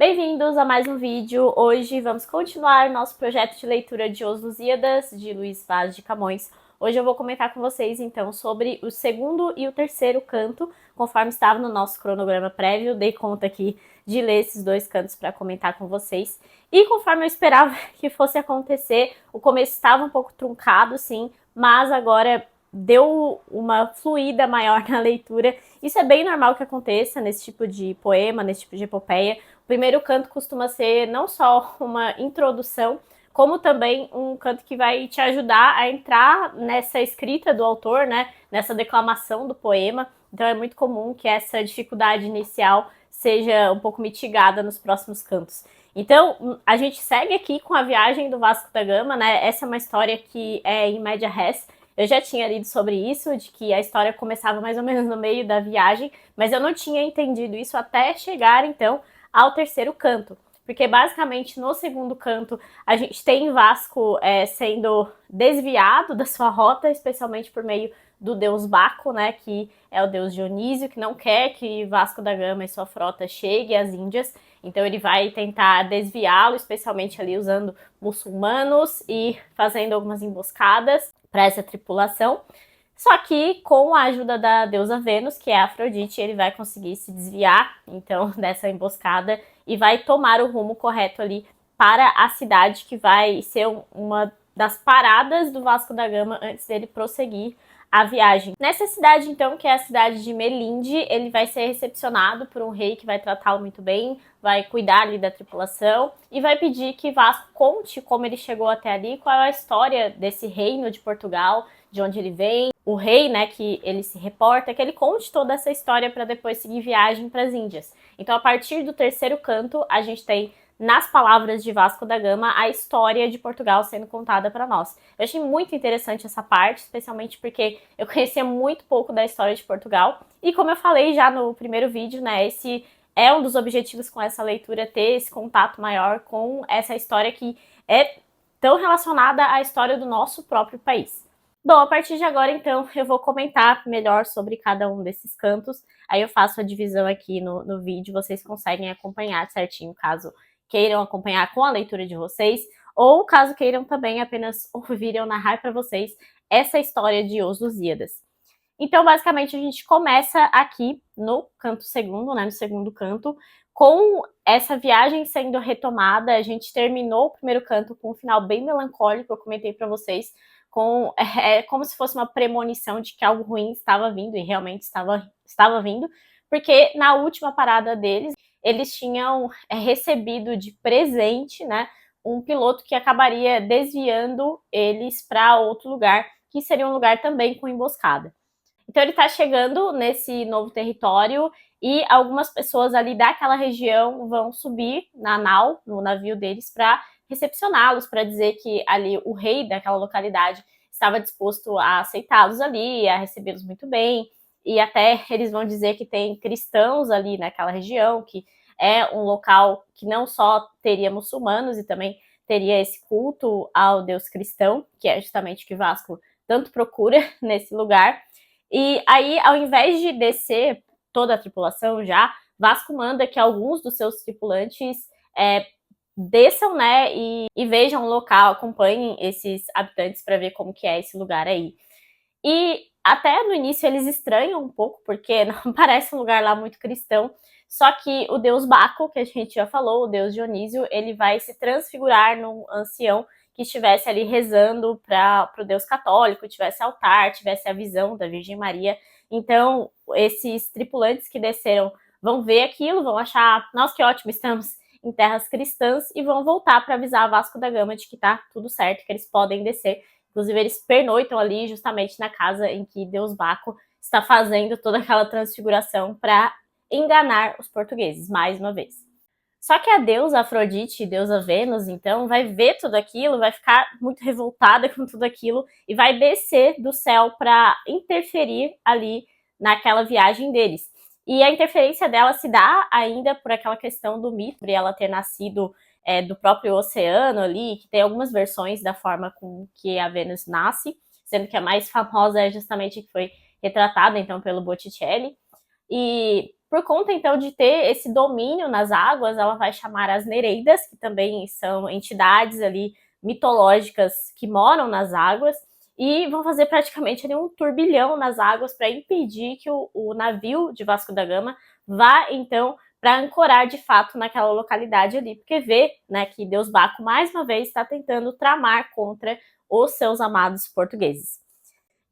Bem-vindos a mais um vídeo. Hoje vamos continuar nosso projeto de leitura de Os Lusíadas, de Luís Vaz de Camões. Hoje eu vou comentar com vocês, então, sobre o segundo e o terceiro canto, conforme estava no nosso cronograma prévio. Dei conta aqui de ler esses dois cantos para comentar com vocês. E conforme eu esperava que fosse acontecer, o começo estava um pouco truncado, sim, mas agora deu uma fluida maior na leitura. Isso é bem normal que aconteça nesse tipo de poema, nesse tipo de epopeia. O primeiro canto costuma ser não só uma introdução, como também um canto que vai te ajudar a entrar nessa escrita do autor, né? Nessa declamação do poema. Então é muito comum que essa dificuldade inicial seja um pouco mitigada nos próximos cantos. Então, a gente segue aqui com a viagem do Vasco da Gama, né? Essa é uma história que é em média res. Eu já tinha lido sobre isso, de que a história começava mais ou menos no meio da viagem, mas eu não tinha entendido isso até chegar, então, ao terceiro canto. Porque, basicamente, no segundo canto, a gente tem Vasco sendo desviado da sua rota, especialmente por meio do deus Baco, né, que é o deus Dionísio, que não quer que Vasco da Gama e sua frota chegue às Índias. Então ele vai tentar desviá-lo, especialmente ali usando muçulmanos e fazendo algumas emboscadas para essa tripulação. Só que com a ajuda da deusa Vênus, que é a Afrodite, ele vai conseguir se desviar, então, dessa emboscada e vai tomar o rumo correto ali para a cidade, que vai ser uma das paradas do Vasco da Gama antes dele prosseguir a viagem. Nessa cidade, então, que é a cidade de Melinde, ele vai ser recepcionado por um rei que vai tratá-lo muito bem, vai cuidar ali da tripulação e vai pedir que Vasco conte como ele chegou até ali, qual é a história desse reino de Portugal, de onde ele vem, o rei, né, que ele se reporta, que ele conte toda essa história para depois seguir viagem para as Índias. Então, a partir do terceiro canto, a gente tem, nas palavras de Vasco da Gama, a história de Portugal sendo contada para nós. Eu achei muito interessante essa parte, especialmente porque eu conhecia muito pouco da história de Portugal. E como eu falei já no primeiro vídeo, né, esse é um dos objetivos com essa leitura, ter esse contato maior com essa história que é tão relacionada à história do nosso próprio país. Bom, a partir de agora, então, eu vou comentar melhor sobre cada um desses cantos. Aí eu faço a divisão aqui no vídeo, vocês conseguem acompanhar certinho, caso queiram acompanhar com a leitura de vocês, ou caso queiram também apenas ouvir eu narrar para vocês essa história de Os Lusíadas. Então, basicamente, a gente começa aqui no canto segundo, né, no segundo canto, com essa viagem sendo retomada. A gente terminou o primeiro canto com um final bem melancólico, eu comentei para vocês, como se fosse uma premonição de que algo ruim estava vindo, e realmente estava vindo, porque na última parada deles, eles tinham recebido de presente, né, um piloto que acabaria desviando eles para outro lugar, que seria um lugar também com emboscada. Então ele está chegando nesse novo território e algumas pessoas ali daquela região vão subir na nau, no navio deles, para recepcioná-los, para dizer que ali o rei daquela localidade estava disposto a aceitá-los ali, a recebê-los muito bem, e até eles vão dizer que tem cristãos ali naquela região, que é um local que não só teria muçulmanos e também teria esse culto ao deus cristão, que é justamente o que Vasco tanto procura nesse lugar. E aí, ao invés de descer toda a tripulação já, Vasco manda que alguns dos seus tripulantes desçam, né, e vejam o local, acompanhem esses habitantes para ver como que é esse lugar aí. E até no início eles estranham um pouco, porque não parece um lugar lá muito cristão, só que o deus Baco, que a gente já falou, o deus Dionísio, ele vai se transfigurar num ancião que estivesse ali rezando para o deus católico, tivesse altar, tivesse a visão da Virgem Maria. Então, esses tripulantes que desceram vão ver aquilo, vão achar, nossa, que ótimo, estamos em terras cristãs, e vão voltar para avisar Vasco da Gama de que tá tudo certo, que eles podem descer. Inclusive, eles pernoitam ali justamente na casa em que Deus Baco está fazendo toda aquela transfiguração para enganar os portugueses, mais uma vez. Só que a deusa Afrodite, deusa Vênus, então, vai ver tudo aquilo, vai ficar muito revoltada com tudo aquilo e vai descer do céu para interferir ali naquela viagem deles. E a interferência dela se dá ainda por aquela questão do mito de ela ter nascido do próprio oceano ali, que tem algumas versões da forma com que a Vênus nasce, sendo que a mais famosa é justamente a que foi retratada, então, pelo Botticelli. E Por conta, então, de ter esse domínio nas águas, ela vai chamar as Nereidas, que também são entidades ali mitológicas que moram nas águas, e vão fazer praticamente ali um turbilhão nas águas para impedir que o navio de Vasco da Gama vá, então, para ancorar de fato naquela localidade ali, porque vê, né, que Deus Baco mais uma vez está tentando tramar contra os seus amados portugueses.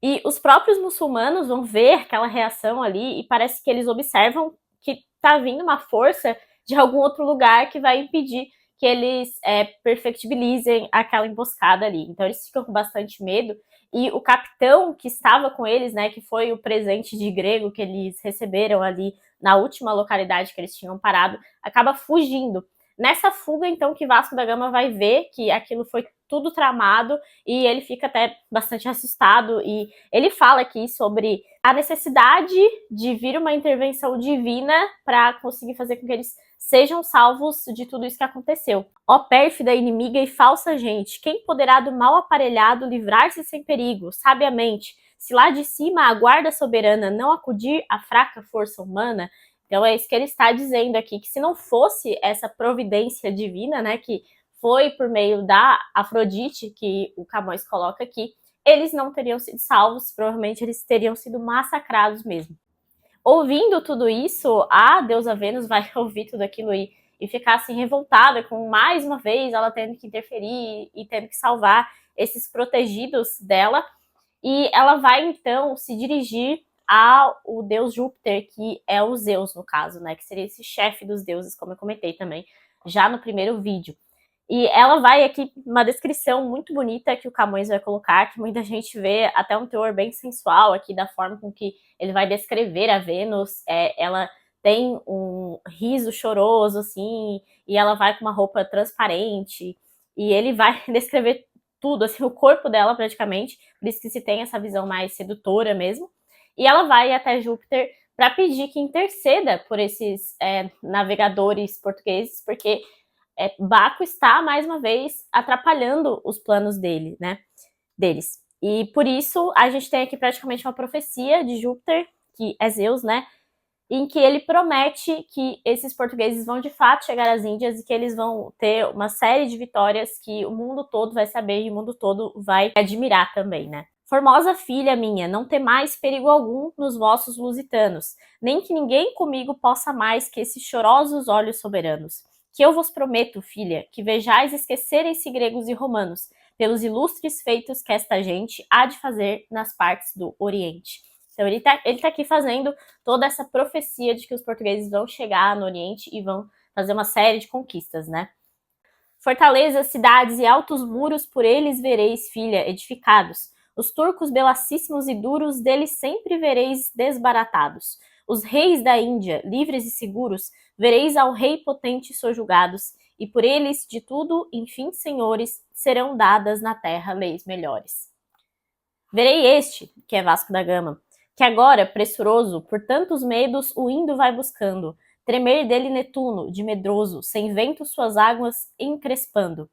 E os próprios muçulmanos vão ver aquela reação ali e parece que eles observam que tá vindo uma força de algum outro lugar que vai impedir que eles perfectibilizem aquela emboscada ali. Então eles ficam com bastante medo e o capitão que estava com eles, né, que foi o presente de grego que eles receberam ali na última localidade que eles tinham parado, acaba fugindo. Nessa fuga, então, que Vasco da Gama vai ver que aquilo foi tudo tramado e ele fica até bastante assustado e ele fala aqui sobre a necessidade de vir uma intervenção divina para conseguir fazer com que eles sejam salvos de tudo isso que aconteceu. Ó pérfida, inimiga e falsa gente, quem poderá do mal aparelhado livrar-se sem perigo, sabiamente, se lá de cima a guarda soberana não acudir à fraca força humana? Então é isso que ele está dizendo aqui, que se não fosse essa providência divina, né, que foi por meio da Afrodite, que o Camões coloca aqui, eles não teriam sido salvos, provavelmente eles teriam sido massacrados mesmo. Ouvindo tudo isso, a deusa Vênus vai ouvir tudo aquilo e ficar assim revoltada com, mais uma vez, ela tendo que interferir e tendo que salvar esses protegidos dela, e ela vai então se dirigir ao deus Júpiter, que é o Zeus no caso, né, que seria esse chefe dos deuses, como eu comentei também já no primeiro vídeo. E ela vai aqui, uma descrição muito bonita que o Camões vai colocar, que muita gente vê até um teor bem sensual aqui, da forma com que ele vai descrever a Vênus. Ela tem um riso choroso, assim, e ela vai com uma roupa transparente, e ele vai descrever tudo, assim, o corpo dela praticamente, por isso que se tem essa visão mais sedutora mesmo. E ela vai até Júpiter para pedir que interceda por esses navegadores portugueses, porque Baco está, mais uma vez, atrapalhando os planos deles. E por isso, a gente tem aqui praticamente uma profecia de Júpiter, que é Zeus, né? Em que ele promete que esses portugueses vão de fato chegar às Índias e que eles vão ter uma série de vitórias que o mundo todo vai saber e o mundo todo vai admirar também, né? Formosa filha minha, não temais perigo algum nos vossos lusitanos, nem que ninguém comigo possa mais que esses chorosos olhos soberanos. Que eu vos prometo, filha, que vejais esquecerem-se gregos e romanos, pelos ilustres feitos que esta gente há de fazer nas partes do Oriente. Então ele tá aqui fazendo toda essa profecia de que os portugueses vão chegar no Oriente e vão fazer uma série de conquistas, né? Fortalezas, cidades e altos muros por eles vereis, filha, edificados. Os turcos belacíssimos e duros deles sempre vereis desbaratados. Os reis da Índia, livres e seguros, vereis ao rei potente sojulgados, e por eles, de tudo, enfim, senhores, serão dadas na terra leis melhores. Verei este, que é Vasco da Gama, que agora, pressuroso, por tantos medos, o indo vai buscando, tremer dele Netuno, de medroso, sem vento suas águas encrespando.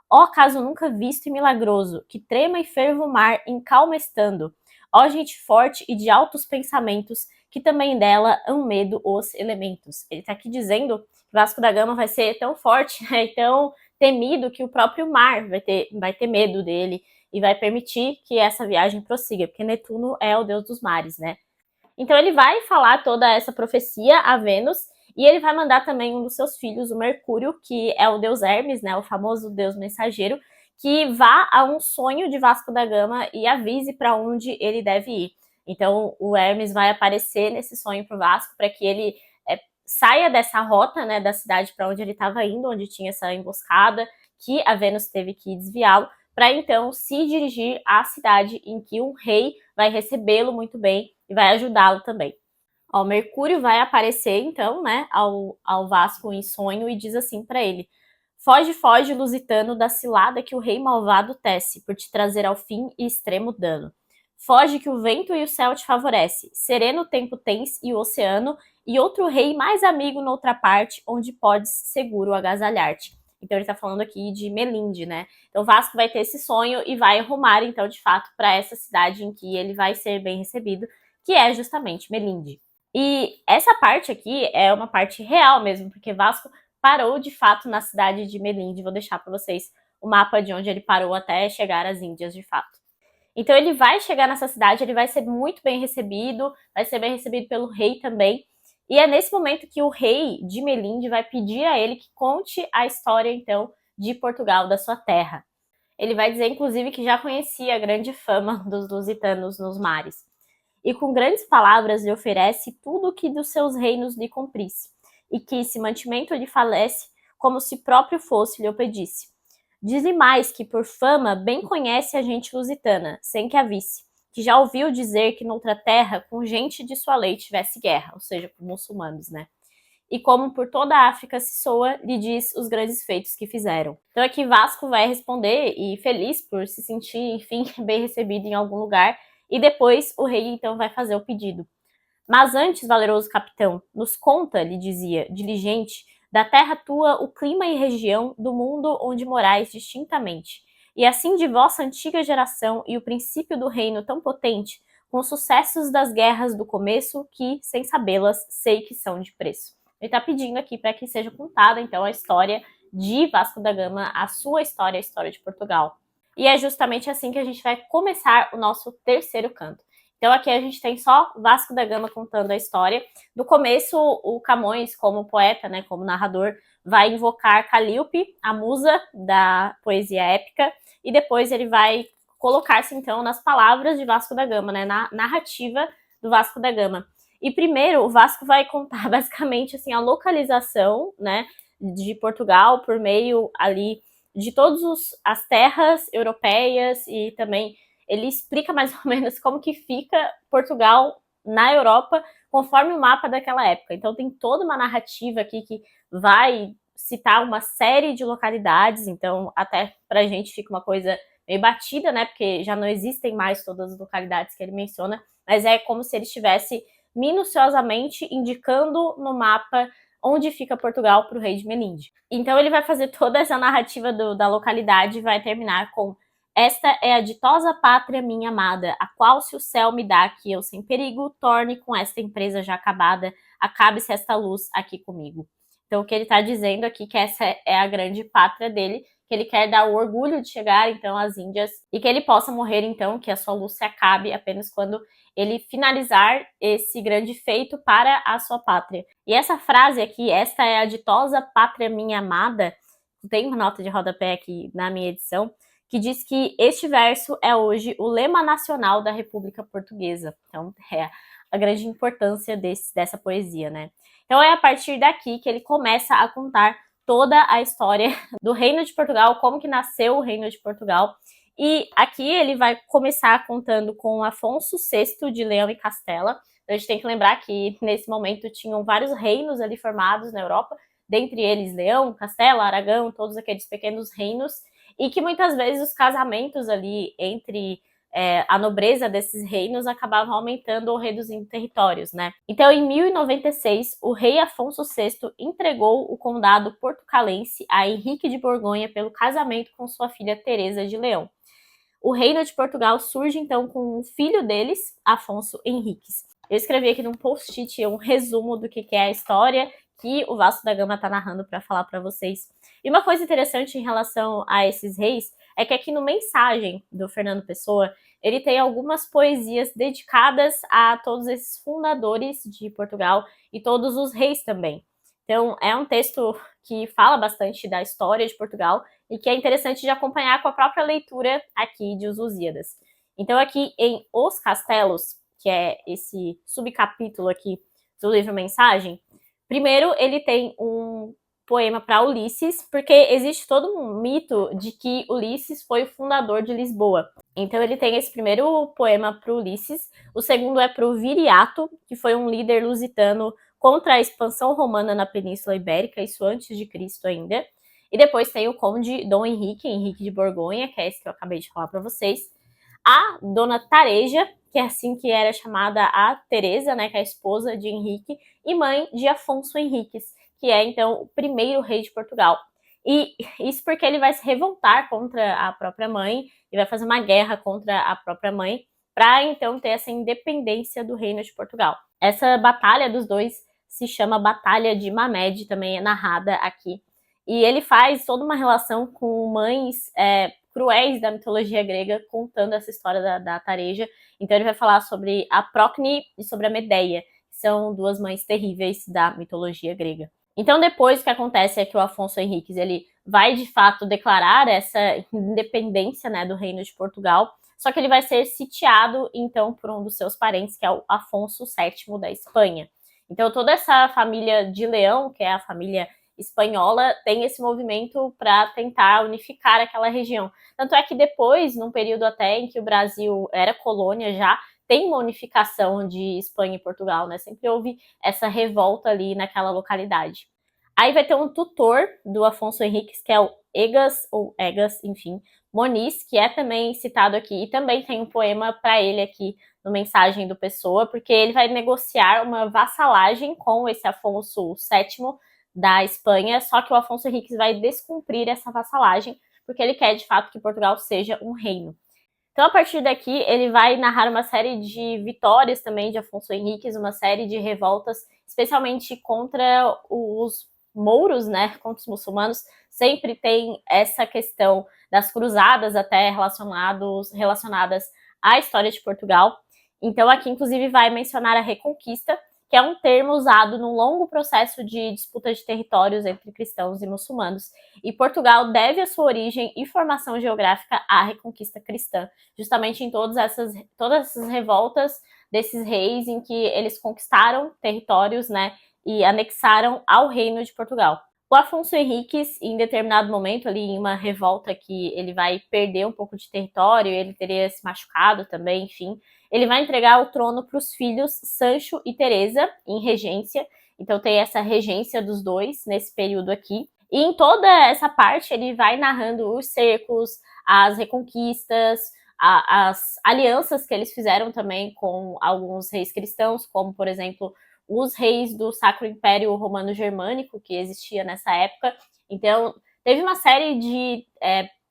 Ó caso nunca visto e milagroso, que trema e ferva o mar em calma estando. Ó gente forte e de altos pensamentos, que também dela hão medo os elementos. Ele está aqui dizendo que Vasco da Gama vai ser tão forte, né, e tão temido que o próprio mar vai ter medo dele e vai permitir que essa viagem prossiga, porque Netuno é o deus dos mares, né? Então ele vai falar toda essa profecia a Vênus e ele vai mandar também um dos seus filhos, o Mercúrio, que é o deus Hermes, né, o famoso deus mensageiro, que vá a um sonho de Vasco da Gama e avise para onde ele deve ir. Então o Hermes vai aparecer nesse sonho para o Vasco para que ele saia dessa rota, né, da cidade para onde ele estava indo, onde tinha essa emboscada, que a Vênus teve que desviá-lo, para então se dirigir à cidade em que um rei vai recebê-lo muito bem e vai ajudá-lo também. Ó, Mercúrio vai aparecer então, né, ao Vasco em sonho e diz assim para ele: foge, foge, lusitano, da cilada que o rei malvado tece, por te trazer ao fim e extremo dano. Foge que o vento e o céu te favorece, sereno tempo tens e o oceano, e outro rei mais amigo noutra parte, onde podes seguro agasalhar-te. Então ele está falando aqui de Melinde, né? Então Vasco vai ter esse sonho e vai rumar, então, de fato, para essa cidade em que ele vai ser bem recebido, que é justamente Melinde. E essa parte aqui é uma parte real mesmo, porque Vasco parou de fato na cidade de Melinde. Vou deixar para vocês o mapa de onde ele parou até chegar às Índias de fato. Então ele vai chegar nessa cidade, ele vai ser muito bem recebido, vai ser bem recebido pelo rei também. E é nesse momento que o rei de Melinde vai pedir a ele que conte a história, então, de Portugal, da sua terra. Ele vai dizer, inclusive, que já conhecia a grande fama dos lusitanos nos mares. E com grandes palavras lhe oferece tudo o que dos seus reinos lhe cumprisse, e que, se mantimento lhe falece, como se próprio fosse lhe o pedisse. Diz-lhe mais que, por fama, bem conhece a gente lusitana, sem que a visse, que já ouviu dizer que noutra terra, com gente de sua lei tivesse guerra, ou seja, por muçulmanos, né? E como por toda a África se soa, lhe diz os grandes feitos que fizeram. Então aqui Vasco vai responder, e feliz por se sentir, enfim, bem recebido em algum lugar, e depois o rei então vai fazer o pedido. Mas antes, valeroso capitão, nos conta, lhe dizia, diligente, da terra tua o clima e região do mundo onde morais distintamente, e assim de vossa antiga geração e o princípio do reino tão potente, com os sucessos das guerras do começo, que, sem sabê-las, sei que são de preço. Ele está pedindo aqui para que seja contada, então, a história de Vasco da Gama, a sua história, a história de Portugal. E é justamente assim que a gente vai começar o nosso terceiro canto. Então aqui a gente tem só Vasco da Gama contando a história. No começo, o Camões, como poeta, né, como narrador, vai invocar Calíope, a musa da poesia épica, e depois ele vai colocar-se então nas palavras de Vasco da Gama, né, na narrativa do Vasco da Gama. E primeiro o Vasco vai contar basicamente assim a localização, né, de Portugal por meio ali de todas as terras europeias, e também ele explica mais ou menos como que fica Portugal na Europa conforme o mapa daquela época. Então tem toda uma narrativa aqui que vai citar uma série de localidades, então até pra gente fica uma coisa meio batida, né, porque já não existem mais todas as localidades que ele menciona, mas é como se ele estivesse minuciosamente indicando no mapa onde fica Portugal para o rei de Melinde. Então ele vai fazer toda essa narrativa da localidade e vai terminar com: esta é a ditosa pátria minha amada, a qual se o céu me dá que eu sem perigo torne com esta empresa já acabada, acabe-se esta luz aqui comigo. Então o que ele está dizendo aqui é que essa é a grande pátria dele, que ele quer dar o orgulho de chegar então às Índias e que ele possa morrer então, que a sua luz se acabe apenas quando ele finalizar esse grande feito para a sua pátria. E essa frase aqui, esta é a ditosa pátria minha amada, tem uma nota de rodapé aqui na minha edição, que diz que este verso é hoje o lema nacional da República Portuguesa. Então, é a grande importância dessa poesia, né? Então, é a partir daqui que ele começa a contar toda a história do Reino de Portugal, como que nasceu o Reino de Portugal. E aqui ele vai começar contando com Afonso VI de Leão e Castela. Então, a gente tem que lembrar que, nesse momento, tinham vários reinos ali formados na Europa, dentre eles Leão, Castela, Aragão, todos aqueles pequenos reinos, e que muitas vezes os casamentos ali entre a nobreza desses reinos acabavam aumentando ou reduzindo territórios, né? Então, em 1096, o rei Afonso VI entregou o condado portucalense a Henrique de Borgonha pelo casamento com sua filha Teresa de Leão. O reino de Portugal surge então com um filho deles, Afonso Henriques. Eu escrevi aqui num post-it um resumo do que é a história que o Vasco da Gama está narrando para falar para vocês. E uma coisa interessante em relação a esses reis é que aqui no Mensagem do Fernando Pessoa, ele tem algumas poesias dedicadas a todos esses fundadores de Portugal e todos os reis também. Então, é um texto que fala bastante da história de Portugal e que é interessante de acompanhar com a própria leitura aqui de Os Lusíadas. Então, aqui em Os Castelos, que é esse subcapítulo aqui do livro Mensagem, primeiro ele tem um poema para Ulisses, porque existe todo um mito de que Ulisses foi o fundador de Lisboa. Então ele tem esse primeiro poema para Ulisses, o segundo é para o Viriato, que foi um líder lusitano contra a expansão romana na Península Ibérica, isso antes de Cristo ainda. E depois tem o conde Dom Henrique, Henrique de Borgonha, que é esse que eu acabei de falar para vocês. A dona Tareja, que é assim que era chamada a Teresa, né, que é a esposa de Henrique, e mãe de Afonso Henriques, que é então o primeiro rei de Portugal. E isso porque ele vai se revoltar contra a própria mãe e vai fazer uma guerra contra a própria mãe para então ter essa independência do reino de Portugal. Essa batalha dos dois se chama Batalha de Mamed, também é narrada aqui. E ele faz toda uma relação com mães cruéis da mitologia grega, contando essa história da Tareja. Então ele vai falar sobre a Procne e sobre a Medeia, que são duas mães terríveis da mitologia grega. Então depois o que acontece é que o Afonso Henriques ele vai de fato declarar essa independência, né, do Reino de Portugal, só que ele vai ser sitiado então por um dos seus parentes, que é o Afonso VII da Espanha. Então toda essa família de Leão, que é a família espanhola, tem esse movimento para tentar unificar aquela região. Tanto é que depois, num período até em que o Brasil era colônia já, tem uma unificação de Espanha e Portugal, né? Sempre houve essa revolta ali naquela localidade. Aí vai ter um tutor do Afonso Henriques, que é o Egas, ou Egas, enfim, Moniz, que é também citado aqui, e também tem um poema para ele aqui no Mensagem do Pessoa, porque ele vai negociar uma vassalagem com esse Afonso VII da Espanha, só que o Afonso Henriques vai descumprir essa vassalagem, porque ele quer de fato que Portugal seja um reino. Então, a partir daqui, ele vai narrar uma série de vitórias também de Afonso Henriques, uma série de revoltas, especialmente contra os mouros, né, contra os muçulmanos. Sempre tem essa questão das cruzadas até relacionadas à história de Portugal. Então, aqui, inclusive, vai mencionar a Reconquista, que é um termo usado num longo processo de disputa de territórios entre cristãos e muçulmanos. E Portugal deve a sua origem e formação geográfica à Reconquista cristã, justamente em todas essas revoltas desses reis em que eles conquistaram territórios, né, e anexaram ao reino de Portugal. O Afonso Henriques, em determinado momento, ali em uma revolta que ele vai perder um pouco de território, ele teria se machucado também, enfim, ele vai entregar o trono para os filhos Sancho e Teresa, em regência. Então tem essa regência dos dois nesse período aqui. E em toda essa parte ele vai narrando os cercos, as reconquistas, as alianças que eles fizeram também com alguns reis cristãos, como, por exemplo, os reis do Sacro Império Romano-Germânico, que existia nessa época. Então, teve uma série de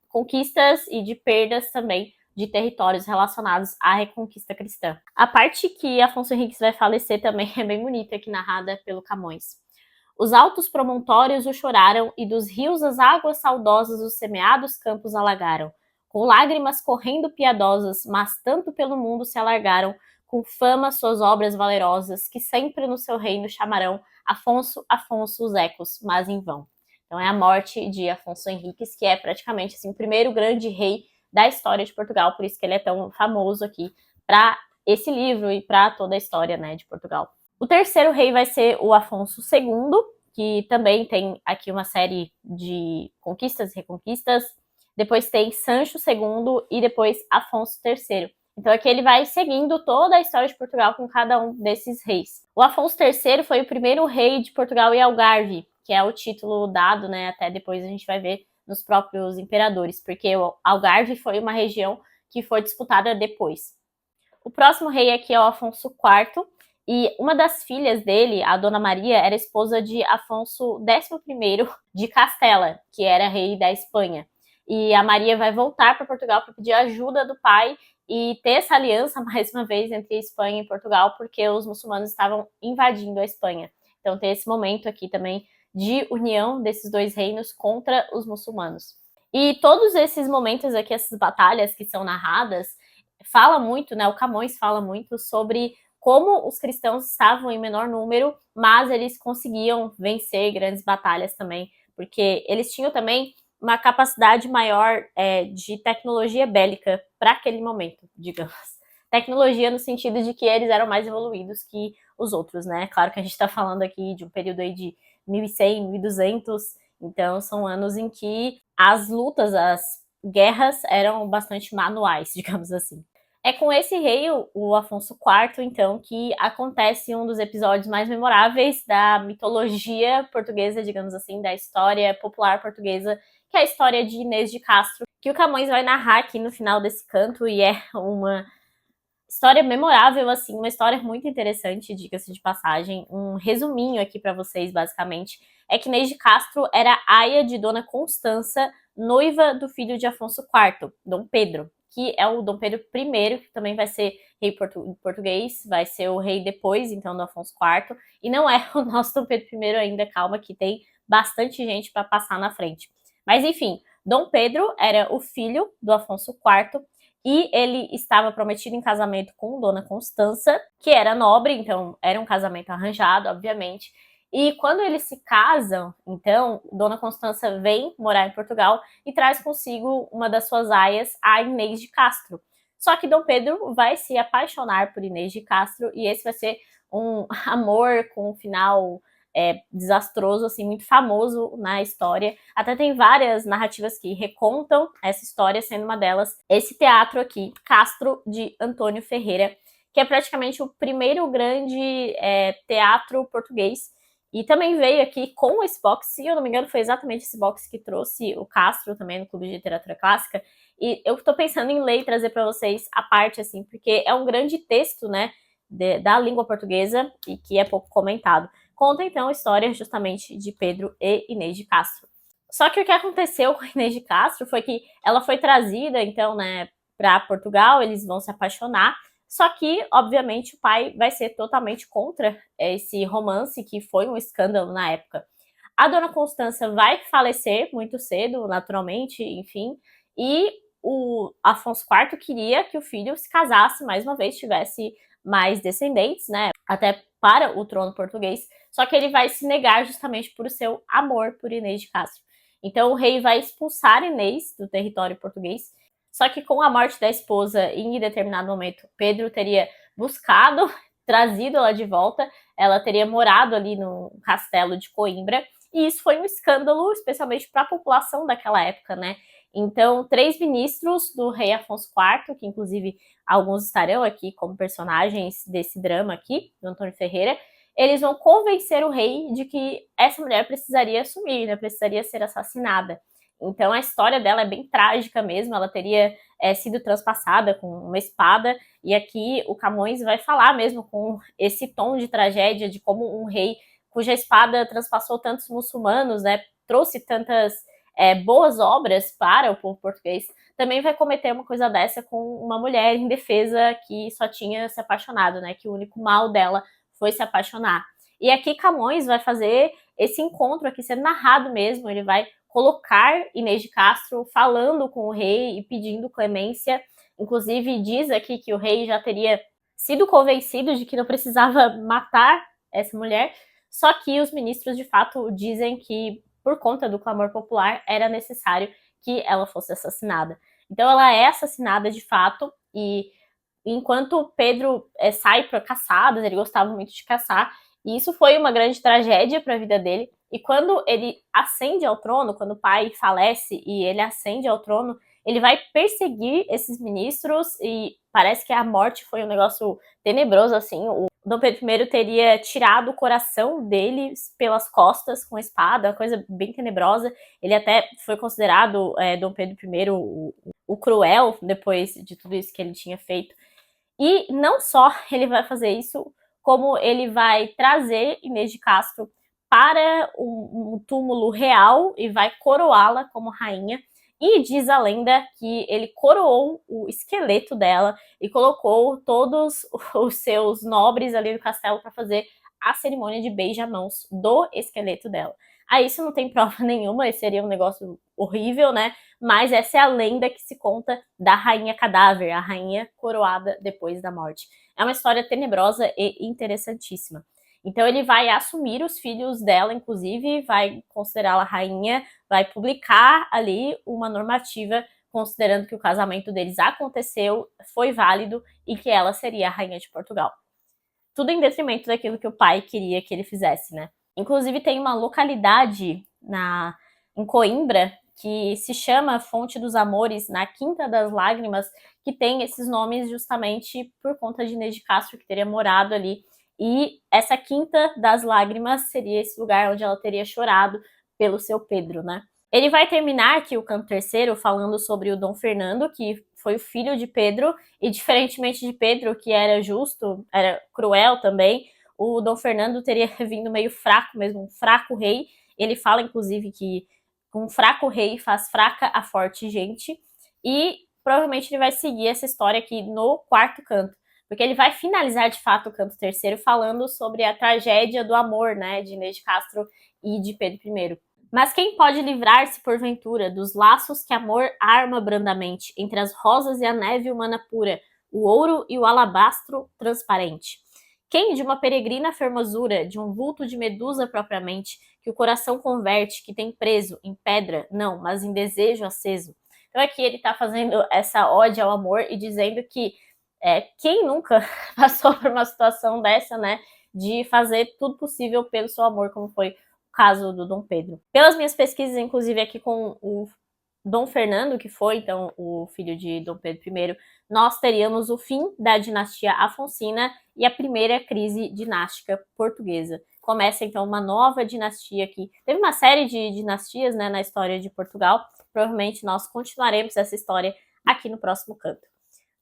conquistas e de perdas também de territórios relacionados à Reconquista cristã. A parte que Afonso Henriques vai falecer também é bem bonita, aqui narrada pelo Camões. Os altos promontórios o choraram, e dos rios as águas saudosas os semeados campos alagaram. Com lágrimas correndo piadosas, mas tanto pelo mundo se alargaram, com fama suas obras valerosas, que sempre no seu reino chamarão Afonso, Afonso os ecos, mas em vão. Então é a morte de Afonso Henriques, que é praticamente assim, o primeiro grande rei da história de Portugal, por isso que ele é tão famoso aqui para esse livro e para toda a história, né, de Portugal. O terceiro rei vai ser o Afonso II, que também tem aqui uma série de conquistas e reconquistas. Depois tem Sancho II e depois Afonso III. Então aqui ele vai seguindo toda a história de Portugal com cada um desses reis. O Afonso III foi o primeiro rei de Portugal e Algarve, que é o título dado, né, até depois a gente vai ver nos próprios imperadores, porque o Algarve foi uma região que foi disputada depois. O próximo rei aqui é o Afonso IV, e uma das filhas dele, a Dona Maria, era esposa de Afonso XI de Castela, que era rei da Espanha. E a Maria vai voltar para Portugal para pedir ajuda do pai e ter essa aliança, mais uma vez, entre Espanha e Portugal, porque os muçulmanos estavam invadindo a Espanha. Então tem esse momento aqui também de união desses dois reinos contra os muçulmanos. E todos esses momentos aqui, essas batalhas que são narradas, fala muito, né? O Camões fala muito sobre como os cristãos estavam em menor número, mas eles conseguiam vencer grandes batalhas também, porque eles tinham também uma capacidade maior de tecnologia bélica para aquele momento, digamos. Tecnologia no sentido de que eles eram mais evoluídos que os outros, né? Claro que a gente está falando aqui de um período aí de 1100, 1200, então são anos em que as lutas, as guerras eram bastante manuais, digamos assim. É com esse rei, o Afonso IV, então, que acontece um dos episódios mais memoráveis da mitologia portuguesa, digamos assim, da história popular portuguesa, que é a história de Inês de Castro, que o Camões vai narrar aqui no final desse canto, e é uma história memorável, assim, uma história muito interessante, diga-se de passagem. Um resuminho aqui para vocês, basicamente, é que Inês de Castro era aia de Dona Constança, noiva do filho de Afonso IV, Dom Pedro, que é o Dom Pedro I, que também vai ser rei português, vai ser o rei depois, então, do Afonso IV, e não é o nosso Dom Pedro I ainda, calma, que tem bastante gente para passar na frente. Mas, enfim, Dom Pedro era o filho do Afonso IV, e ele estava prometido em casamento com Dona Constança, que era nobre, então era um casamento arranjado, obviamente. E quando eles se casam, então, Dona Constança vem morar em Portugal e traz consigo uma das suas aias, a Inês de Castro. Só que Dom Pedro vai se apaixonar por Inês de Castro e esse vai ser um amor com um final desastroso, assim, muito famoso na história. Até tem várias narrativas que recontam essa história, sendo uma delas esse teatro aqui, Castro, de Antônio Ferreira, que é praticamente o primeiro grande teatro português. E também veio aqui com esse box, se eu não me engano, foi exatamente esse box que trouxe o Castro também no Clube de Literatura Clássica. E eu tô pensando em ler e trazer para vocês a parte, assim, porque é um grande texto, né, da língua portuguesa e que é pouco comentado. Conta, então, a história justamente de Pedro e Inês de Castro. Só que o que aconteceu com Inês de Castro foi que ela foi trazida, então, né, para Portugal, eles vão se apaixonar, só que, obviamente, o pai vai ser totalmente contra esse romance, que foi um escândalo na época. A Dona Constança vai falecer muito cedo, naturalmente, enfim, e o Afonso IV queria que o filho se casasse mais uma vez, tivesse mais descendentes, né, até para o trono português, só que ele vai se negar justamente por seu amor por Inês de Castro. Então o rei vai expulsar Inês do território português, só que com a morte da esposa, em determinado momento, Pedro teria buscado, trazido ela de volta, ela teria morado ali no castelo de Coimbra, e isso foi um escândalo, especialmente para a população daquela época, né? Então, 3 ministros do rei Afonso IV, que inclusive alguns estarão aqui como personagens desse drama aqui, do Antônio Ferreira, eles vão convencer o rei de que essa mulher precisaria assumir, né? Precisaria ser assassinada. Então a história dela é bem trágica mesmo, ela teria sido transpassada com uma espada, e aqui o Camões vai falar mesmo com esse tom de tragédia, de como um rei cuja espada transpassou tantos muçulmanos, né, trouxe tantas boas obras para o povo português, também vai cometer uma coisa dessa com uma mulher indefesa que só tinha se apaixonado, né, que o único mal dela foi se apaixonar. E aqui Camões vai fazer esse encontro aqui sendo narrado mesmo, ele vai colocar Inês de Castro falando com o rei e pedindo clemência. Inclusive, diz aqui que o rei já teria sido convencido de que não precisava matar essa mulher, só que os ministros, de fato, dizem que, por conta do clamor popular, era necessário que ela fosse assassinada. Então, ela é assassinada de fato, e enquanto Pedro sai para caçadas, ele gostava muito de caçar, e isso foi uma grande tragédia para a vida dele. E quando ele ascende ao trono, quando o pai falece e ele ascende ao trono, ele vai perseguir esses ministros e parece que a morte foi um negócio tenebroso, assim. O Dom Pedro I teria tirado o coração deles pelas costas com a espada, uma coisa bem tenebrosa. Ele até foi considerado, Dom Pedro I, o cruel, depois de tudo isso que ele tinha feito. E não só ele vai fazer isso, como ele vai trazer Inês de Castro para um túmulo real e vai coroá-la como rainha. E diz a lenda que ele coroou o esqueleto dela e colocou todos os seus nobres ali no castelo para fazer a cerimônia de beija-mãos do esqueleto dela. Aí isso não tem prova nenhuma, esse seria um negócio horrível, né? Mas essa é a lenda que se conta da rainha cadáver, a rainha coroada depois da morte. É uma história tenebrosa e interessantíssima. Então ele vai assumir os filhos dela, inclusive, vai considerá-la rainha, vai publicar ali uma normativa considerando que o casamento deles aconteceu, foi válido e que ela seria a rainha de Portugal. Tudo em detrimento daquilo que o pai queria que ele fizesse, né? Inclusive tem uma localidade em Coimbra que se chama Fonte dos Amores, na Quinta das Lágrimas, que tem esses nomes justamente por conta de Inês de Castro, que teria morado ali. E essa Quinta das Lágrimas seria esse lugar onde ela teria chorado pelo seu Pedro, né? Ele vai terminar aqui o canto terceiro falando sobre o Dom Fernando, que foi o filho de Pedro, e diferentemente de Pedro, que era justo, era cruel também, o Dom Fernando teria vindo meio fraco mesmo, um fraco rei. Ele fala, inclusive, que um fraco rei faz fraca a forte gente. E provavelmente ele vai seguir essa história aqui no quarto canto, porque ele vai finalizar de fato o canto terceiro falando sobre a tragédia do amor, né, de Inês de Castro e de Pedro I. Mas quem pode livrar-se, porventura, dos laços que amor arma brandamente entre as rosas e a neve humana pura, o ouro e o alabastro transparente? Quem de uma peregrina fermosura, de um vulto de medusa propriamente, que o coração converte, que tem preso em pedra, não, mas em desejo aceso? Então aqui ele está fazendo essa ode ao amor e dizendo que quem nunca passou por uma situação dessa, né, de fazer tudo possível pelo seu amor, como foi o caso do Dom Pedro. Pelas minhas pesquisas, inclusive aqui com o Dom Fernando, que foi então o filho de Dom Pedro I, nós teríamos o fim da dinastia Afonsina e a primeira crise dinástica portuguesa. Começa então uma nova dinastia aqui. Teve uma série de dinastias, né, na história de Portugal. Provavelmente nós continuaremos essa história aqui no próximo canto.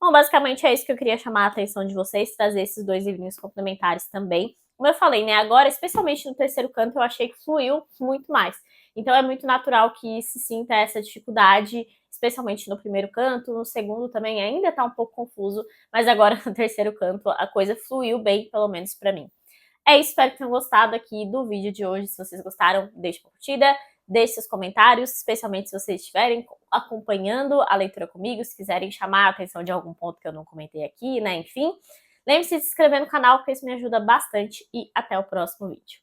Bom, basicamente é isso que eu queria chamar a atenção de vocês, trazer esses dois livrinhos complementares também. Como eu falei, né, agora, especialmente no terceiro canto, eu achei que fluiu muito mais. Então é muito natural que se sinta essa dificuldade, especialmente no primeiro canto, no segundo também ainda tá um pouco confuso, mas agora no terceiro canto a coisa fluiu bem, pelo menos pra mim. É isso, espero que tenham gostado aqui do vídeo de hoje. Se vocês gostaram, deixe uma curtida, deixe seus comentários, especialmente se vocês estiverem acompanhando a leitura comigo, se quiserem chamar a atenção de algum ponto que eu não comentei aqui, né, enfim. Lembre-se de se inscrever no canal, porque isso me ajuda bastante, e até o próximo vídeo.